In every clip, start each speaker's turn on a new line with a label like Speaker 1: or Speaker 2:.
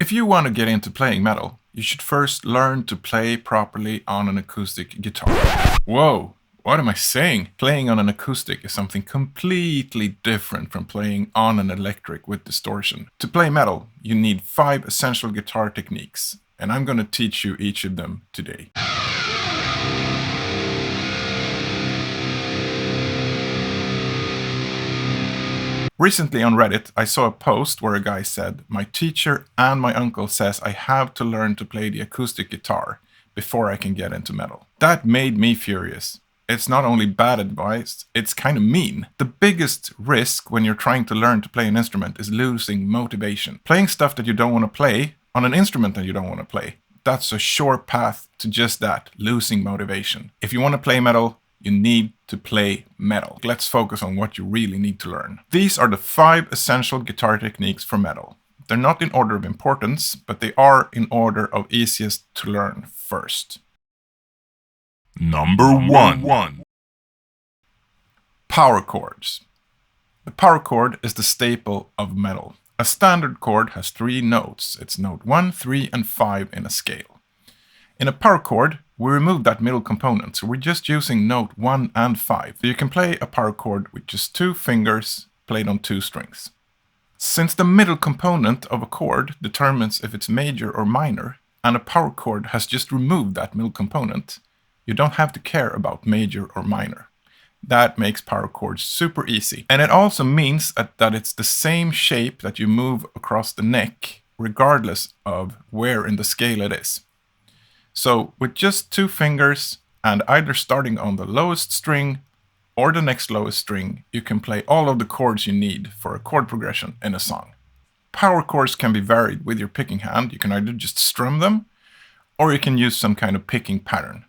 Speaker 1: If you want to get into playing metal, you should first learn to play properly on an acoustic guitar. Whoa, what am I saying? Playing on an acoustic is something completely different from playing on an electric with distortion. To play metal, you need 5 essential guitar techniques, and I'm going to teach you each of them today. Recently on Reddit, I saw a post where a guy said, "My teacher and my uncle says I have to learn to play the acoustic guitar before I can get into metal." That made me furious. It's not only bad advice, it's kind of mean. The biggest risk when you're trying to learn to play an instrument is losing motivation. Playing stuff that you don't want to play on an instrument that you don't want to play. That's a sure path to just that, losing motivation. If you want to play metal, you need to play metal. Let's focus on what you really need to learn. These are the 5 essential guitar techniques for metal. They're not in order of importance, but they are in order of easiest to learn first.
Speaker 2: Number 1.
Speaker 1: Power chords. The power chord is the staple of metal. A standard chord has 3 notes. It's note 1, 3, and 5 in a scale. In a power chord, we remove that middle component, so we're just using note 1 and 5. So you can play a power chord with just 2 fingers played on 2 strings. Since the middle component of a chord determines if it's major or minor, and a power chord has just removed that middle component, you don't have to care about major or minor. That makes power chords super easy. And it also means that it's the same shape that you move across the neck, regardless of where in the scale it is. So with just 2 fingers and either starting on the lowest string or the next lowest string, you can play all of the chords you need for a chord progression in a song. Power chords can be varied with your picking hand. You can either just strum them or you can use some kind of picking pattern.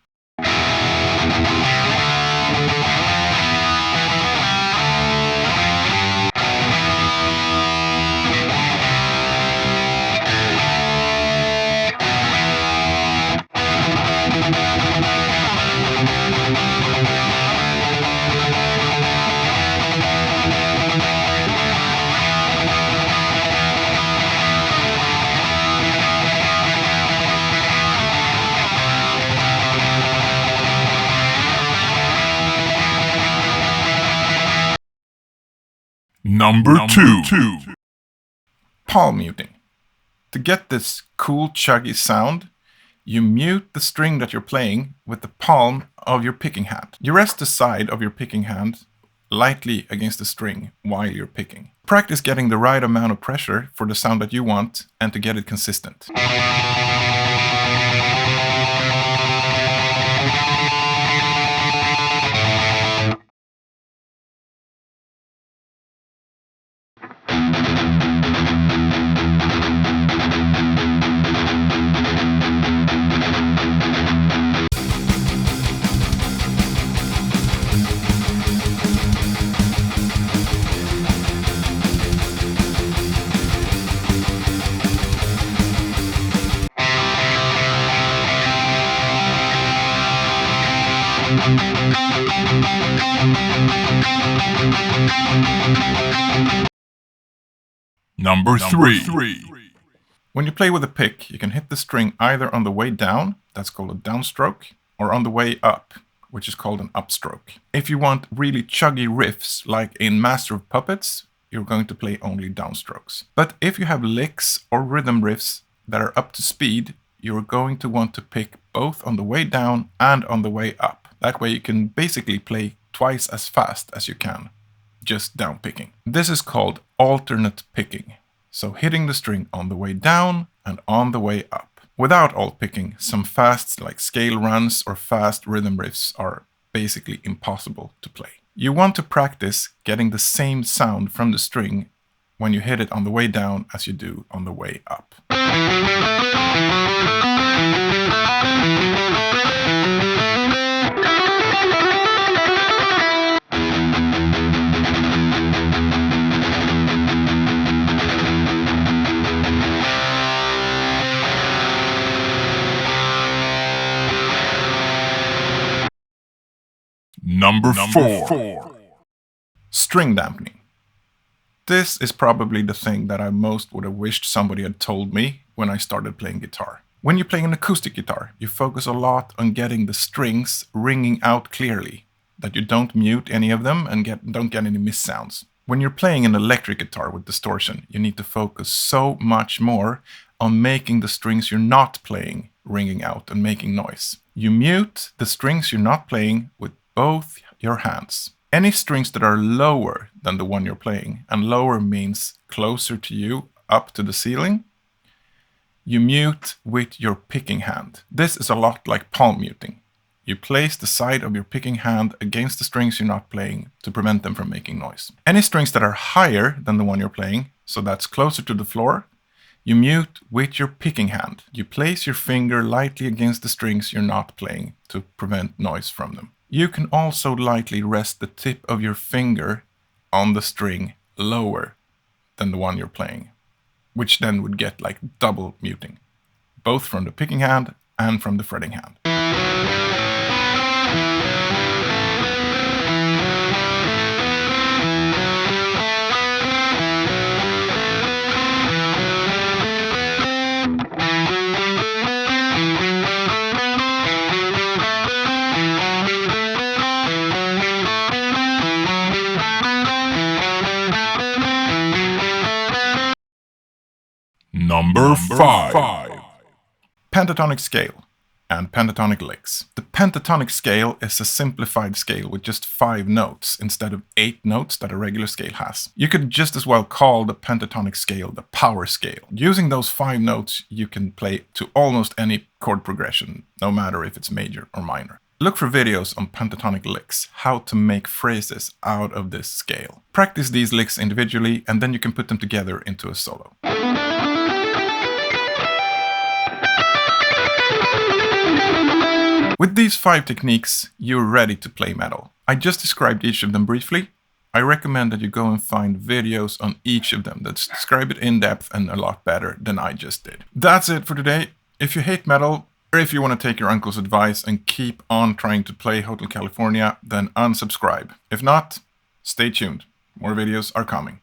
Speaker 2: Number 2.
Speaker 1: Palm muting. To get this cool chuggy sound, you mute the string that you're playing with the palm of your picking hand. You rest the side of your picking hand lightly against the string while you're picking. Practice getting the right amount of pressure for the sound that you want and to get it consistent.
Speaker 2: Number 3.
Speaker 1: When you play with a pick, you can hit the string either on the way down, that's called a downstroke, or on the way up, which is called an upstroke. If you want really chuggy riffs, like in Master of Puppets, you're going to play only downstrokes. But if you have licks or rhythm riffs that are up to speed, you're going to want to pick both on the way down and on the way up. That way you can basically play twice as fast as you can, just down picking. This is called alternate picking. So hitting the string on the way down and on the way up. Without alt picking, some fasts like scale runs or fast rhythm riffs are basically impossible to play. You want to practice getting the same sound from the string when you hit it on the way down as you do on the way up.
Speaker 2: Number 4.
Speaker 1: String dampening. This is probably the thing that I most would have wished somebody had told me when I started playing guitar. When you're playing an acoustic guitar, you focus a lot on getting the strings ringing out clearly, that you don't mute any of them and don't get any miss sounds. When you're playing an electric guitar with distortion, you need to focus so much more on making the strings you're not playing ringing out and making noise. You mute the strings you're not playing with both your hands. Any strings that are lower than the one you're playing, and lower means closer to you, up to the ceiling, you mute with your picking hand. This is a lot like palm muting. You place the side of your picking hand against the strings you're not playing to prevent them from making noise. Any strings that are higher than the one you're playing, so that's closer to the floor, you mute with your picking hand. You place your finger lightly against the strings you're not playing to prevent noise from them. You can also lightly rest the tip of your finger on the string lower than the one you're playing, which then would get like double muting, both from the picking hand and from the fretting hand.
Speaker 2: Number 5.
Speaker 1: Pentatonic scale and pentatonic licks. The pentatonic scale is a simplified scale with just 5 notes instead of 8 notes that a regular scale has. You could just as well call the pentatonic scale the power scale. Using those 5 notes, you can play to almost any chord progression, no matter if it's major or minor. Look for videos on pentatonic licks, how to make phrases out of this scale. Practice these licks individually, and then you can put them together into a solo. With these 5 techniques, you're ready to play metal. I just described each of them briefly. I recommend that you go and find videos on each of them that describe it in depth and a lot better than I just did. That's it for today. If you hate metal, or if you want to take your uncle's advice and keep on trying to play Hotel California, then unsubscribe. If not, stay tuned. More videos are coming.